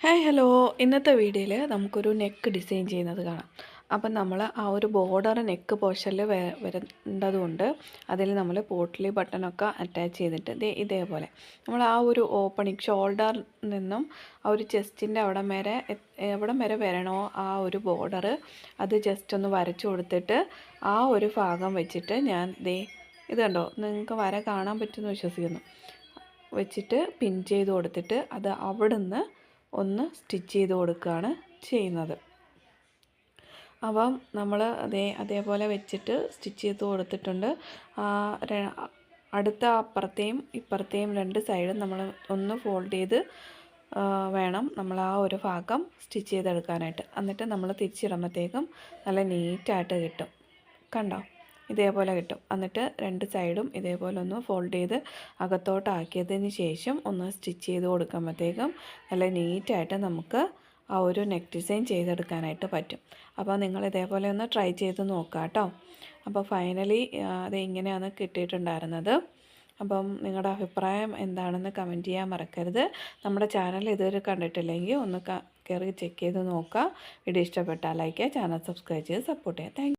Hi hello. ഇന്നത്തെ വീഡിയോയിൽ നമുക്കൊരു നെക്ക് ഡിസൈൻ ചെയ്യുന്നത് കാണാം. അപ്പം നമ്മൾ ആ ഒരു ബോർഡർ നെക്ക് പോർഷനിൽ വരേണ്ടതുകൊണ്ട് അതിൽ നമ്മൾ പോട്ട്ലി ബട്ടണൊക്കെ അറ്റാച്ച് ചെയ്തിട്ട് ഇതേപോലെ നമ്മൾ ആ ഒരു ഓപ്പണിങ് ഷോൾഡറിൽ നിന്നും ആ ഒരു ചെസ്റ്റിൻ്റെ എവിടം വരെ വരണോ ആ ഒരു ബോർഡർ അത് ജസ്റ്റ് ഒന്ന് വരച്ചു കൊടുത്തിട്ട് ആ ഒരു ഭാഗം വെച്ചിട്ട് ഞാൻ ഇത് കണ്ടോ, നിങ്ങൾക്ക് വര കാണാൻ പറ്റുമെന്ന് വിശ്വസിക്കുന്നു, വെച്ചിട്ട് പിൻ ചെയ്ത് കൊടുത്തിട്ട് അത് അവിടുന്ന് ഒന്ന് സ്റ്റിച്ച് ചെയ്ത് കൊടുക്കുകയാണ് ചെയ്യുന്നത്. അപ്പം നമ്മൾ അതേപോലെ വെച്ചിട്ട് സ്റ്റിച്ച് ചെയ്ത് കൊടുത്തിട്ടുണ്ട്. അടുത്ത അപ്പുറത്തെയും ഇപ്പുറത്തെയും രണ്ട് സൈഡും നമ്മൾ ഒന്ന് ഫോൾഡ് ചെയ്ത് വേണം നമ്മൾ ആ ഒരു ഭാഗം സ്റ്റിച്ച് ചെയ്തെടുക്കാനായിട്ട്. എന്നിട്ട് നമ്മൾ തിരിച്ചിടുമ്പോഴത്തേക്കും നല്ല നീറ്റായിട്ട് കിട്ടും. കണ്ടോ, ഇതേപോലെ കിട്ടും. എന്നിട്ട് രണ്ട് സൈഡും ഇതേപോലെ ഒന്ന് ഫോൾഡ് ചെയ്ത് അകത്തോട്ടാക്കിയതിന് ശേഷം ഒന്ന് സ്റ്റിച്ച് ചെയ്ത് കൊടുക്കുമ്പോഴത്തേക്കും നല്ല നീറ്റായിട്ട് നമുക്ക് ആ ഒരു നെക്ക് ഡിസൈൻ ചെയ്തെടുക്കാനായിട്ട് പറ്റും. അപ്പോൾ നിങ്ങൾ ഇതേപോലെ ഒന്ന് ട്രൈ ചെയ്ത് നോക്കുക കേട്ടോ. അപ്പോൾ ഫൈനലി അത് ഇങ്ങനെയാണ് കിട്ടിയിട്ടുണ്ടായിരുന്നത്. അപ്പം നിങ്ങളുടെ അഭിപ്രായം എന്താണെന്ന് കമൻറ്റ് ചെയ്യാൻ മറക്കരുത്. നമ്മുടെ ചാനൽ ഇതുവരെ കണ്ടിട്ടില്ലെങ്കിൽ ഒന്ന് കയറി ചെക്ക് ചെയ്ത് നോക്കുക. വീഡിയോ ഇഷ്ടപ്പെട്ടാൽ ലൈക്ക് ചെയ്യുക, ചാനൽ സബ്സ്ക്രൈബ് ചെയ്ത് സപ്പോർട്ട് ചെയ്യുക. താങ്ക്